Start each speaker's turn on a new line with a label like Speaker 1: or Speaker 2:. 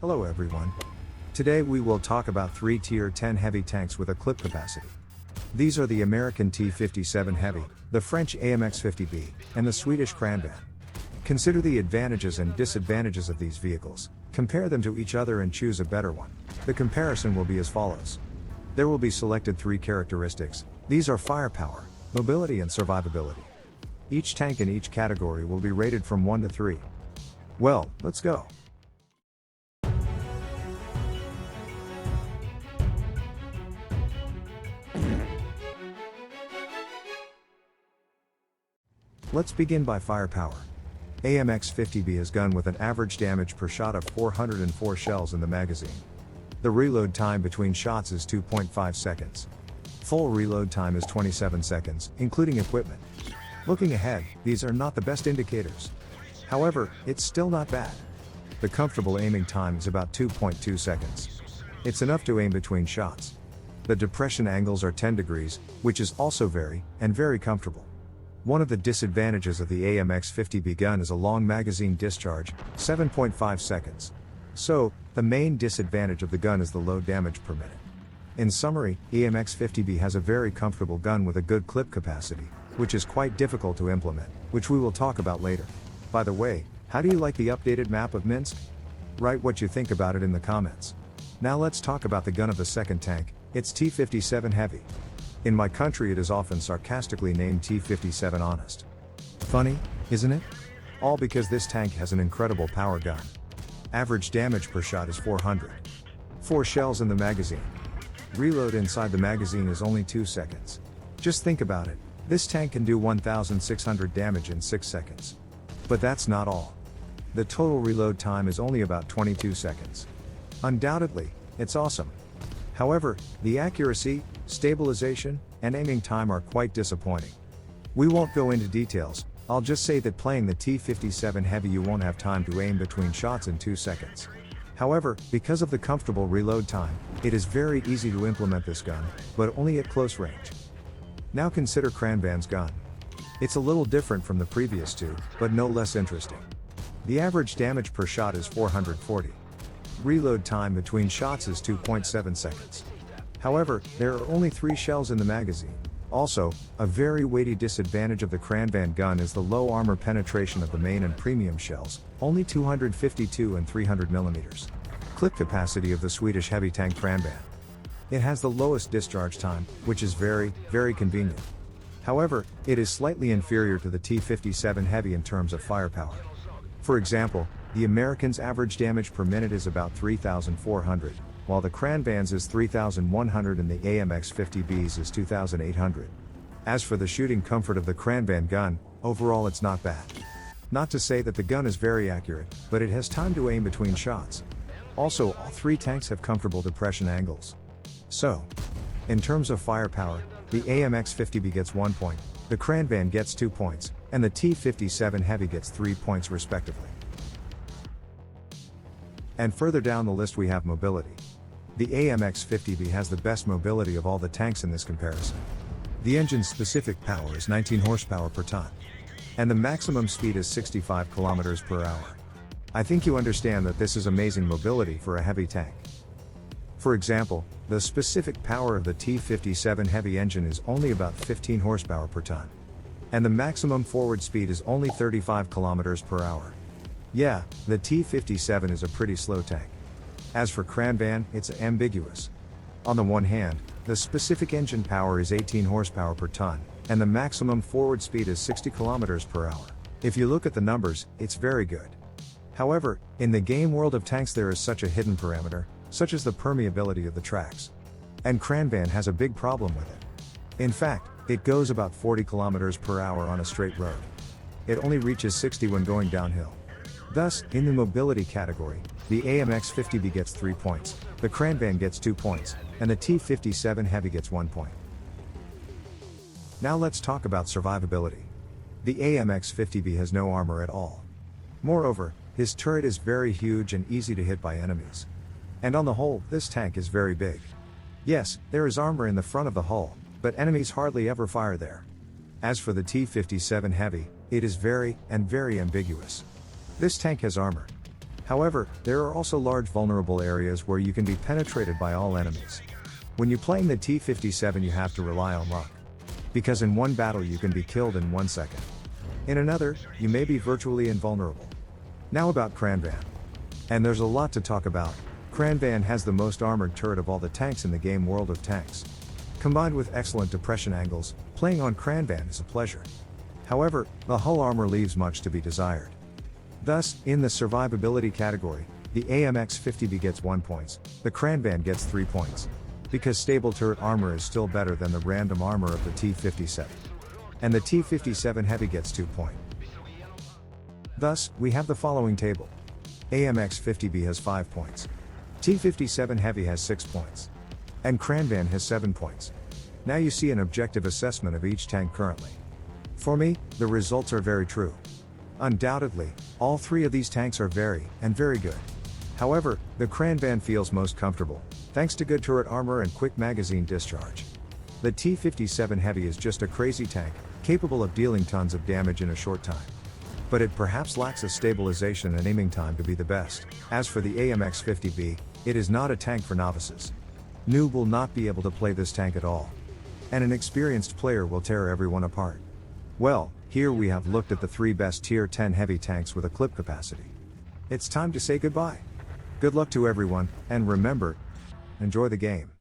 Speaker 1: Hello everyone. Today we will talk about 3 Tier 10 heavy tanks with a clip capacity. These are the American T57 Heavy, the French AMX 50B, and the Swedish Kranvagn. Consider the advantages and disadvantages of these vehicles, compare them to each other and choose a better one. The comparison will be as follows. There will be selected 3 characteristics. These are firepower, mobility and survivability. Each tank in each category will be rated from 1 to 3. Well, let's go. Let's begin by firepower. AMX 50B is gun with an average damage per shot of 404 shells in the magazine. The reload time between shots is 2.5 seconds. Full reload time is 27 seconds, including equipment. Looking ahead, these are not the best indicators. However, it's still not bad. The comfortable aiming time is about 2.2 seconds. It's enough to aim between shots. The depression angles are 10 degrees, which is also very comfortable. One of the disadvantages of the AMX 50B gun is a long magazine discharge, 7.5 seconds. So, the main disadvantage of the gun is the low damage per minute. In summary, AMX 50B has a very comfortable gun with a good clip capacity, which is quite difficult to implement, which we will talk about later. By the way, how do you like the updated map of Minsk? Write what you think about it in the comments. Now let's talk about the gun of the second tank. It's T57 Heavy. In my country it is often sarcastically named T57 Honest. Funny, isn't it? All because this tank has an incredible power gun. Average damage per shot is 400. 4 shells in the magazine. Reload inside the magazine is only 2 seconds. Just think about it, this tank can do 1,600 damage in 6 seconds. But that's not all. The total reload time is only about 22 seconds. Undoubtedly, it's awesome. However, the accuracy, stabilization, and aiming time are quite disappointing. We won't go into details, I'll just say that playing the T57 Heavy you won't have time to aim between shots in 2 seconds. However, because of the comfortable reload time, it is very easy to implement this gun, but only at close range. Now consider Kranvagn's gun. It's a little different from the previous two, but no less interesting. The average damage per shot is 440. Reload time between shots is 2.7 seconds. However, there are only 3 shells in the magazine. Also, a very weighty disadvantage of the Kranvagn gun is the low armor penetration of the main and premium shells, only 252 and 300 mm. Clip capacity of the Swedish heavy tank Kranvagn. It has the lowest discharge time, which is very convenient. However, it is slightly inferior to the T57 Heavy in terms of firepower. For example, the American's average damage per minute is about 3,400, while the Kranvagn's is 3,100 and the AMX 50B's is 2,800. As for the shooting comfort of the Kranvagn gun, overall it's not bad. Not to say that the gun is very accurate, but it has time to aim between shots. Also, all 3 tanks have comfortable depression angles. So, in terms of firepower, the AMX 50B gets 1 point, the Kranvagn gets 2 points, and the T57 Heavy gets 3 points respectively. And further down the list we have mobility. The AMX 50B has the best mobility of all the tanks in this comparison. The engine's specific power is 19 horsepower per ton. And the maximum speed is 65 kilometers per hour. I think you understand that this is amazing mobility for a heavy tank. For example, the specific power of the T57 Heavy engine is only about 15 horsepower per ton. And the maximum forward speed is only 35 kilometers per hour. Yeah, the T57 is a pretty slow tank. As for Kranvagn, it's ambiguous. On the one hand, the specific engine power is 18 horsepower per ton, and the maximum forward speed is 60 kilometers per hour. If you look at the numbers, it's very good. However, in the game world of tanks there is such a hidden parameter, such as the permeability of the tracks. And Kranvagn has a big problem with it. In fact, it goes about 40 kilometers per hour on a straight road. It only reaches 60 when going downhill. Thus, in the mobility category, the AMX 50B gets 3 points, the Kranvagn gets 2 points, and the T57 Heavy gets 1 point. Now let's talk about survivability. The AMX 50B has no armor at all. Moreover, his turret is very huge and easy to hit by enemies. And on the whole, this tank is very big. Yes, there is armor in the front of the hull, but enemies hardly ever fire there. As for the T57 Heavy, it is very ambiguous. This tank has armor. However, there are also large vulnerable areas where you can be penetrated by all enemies. When you're playing the T57 you have to rely on luck. Because in one battle you can be killed in 1 second. In another, you may be virtually invulnerable. Now about Kranvagn. And there's a lot to talk about. Kranvagn has the most armored turret of all the tanks in the game World of Tanks. Combined with excellent depression angles, playing on Kranvagn is a pleasure. However, the hull armor leaves much to be desired. Thus, in the survivability category, the AMX 50B gets 1 point, the Kranvagn gets 3 points. Because stable turret armor is still better than the random armor of the T57. And the T57 Heavy gets 2 points. Thus, we have the following table. AMX 50B has 5 points. T57 Heavy has 6 points. And Kranvagn has 7 points. Now you see an objective assessment of each tank currently. For me, the results are very true. Undoubtedly, all 3 of these tanks are very good. However, the Kranvagn feels most comfortable, thanks to good turret armor and quick magazine discharge. The T57 Heavy is just a crazy tank, capable of dealing tons of damage in a short time. But it perhaps lacks a stabilization and aiming time to be the best. As for the AMX 50B, it is not a tank for novices. Noob will not be able to play this tank at all. And an experienced player will tear everyone apart. Well, here we have looked at the 3 best tier 10 heavy tanks with a clip capacity. It's time to say goodbye. Good luck to everyone, and remember, enjoy the game.